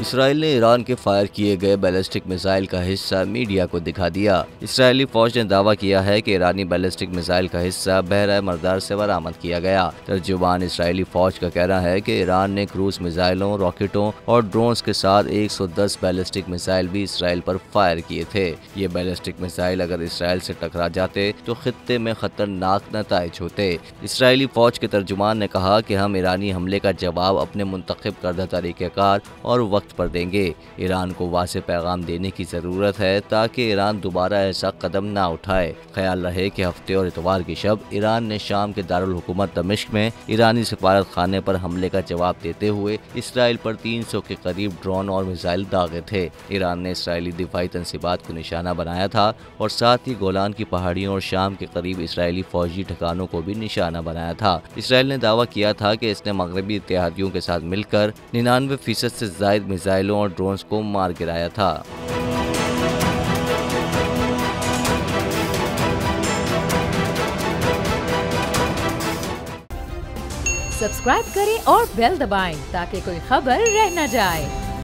Israel ने Iran के fire किए गए बैलिस्टिक मिसाइल का हिस्सा मीडिया को दिखा दिया। इसराइली फौज ने दावा किया है कि ईरानी बैलिस्टिक मिसाइल का हिस्सा बहरा मर्दार से बरामद किया गया। तर्जुमान इसराइली फौज का कहना है कि ईरान ने क्रूज मिसाइलों, रॉकेटों और ड्रोन्स के साथ 110 बैलिस्टिक मिसाइल भी इसराइल पर फायर किए थे। ये बैलिस्टिक मिसाइल अगर इसराइल से टकरा जाते तो खित्ते में खतरनाक नताइज होते। इसराइली फौज के तर्जुमान ने कहा कि हम ईरानी हमले का जवाब अपने मुंतखब करदा तरीक़ेकार और वक्त पर देंगे। ईरान को वाज़ेह पैगाम देने की ज़रूरत है ताकि ईरान दोबारा ऐसा कदम ना उठाए। ख्याल रहे कि हफ्ते और इतवार की शब ईरान ने शाम के दारुल हुकूमत दमिश्क में ईरानी सफारत खाने पर हमले का जवाब देते हुए इसराइल पर 300 के करीब ड्रोन और मिसाइल दागे थे। ईरान ने इसराइली दिफाई तंसीबात को निशाना बनाया था और साथ ही गोलान की पहाड़ियों और शाम के करीब इसराइली फौजी ठिकानों को भी निशाना बनाया था। इसराइल ने दावा किया था कि इसने मगरबी इत्तेहादियों के साथ मिलकर 99% से ज़ायद मिसाइलों और ड्रोन्स को मार गिराया था। सब्सक्राइब करें और बेल दबाएं ताकि कोई खबर रह न जाए।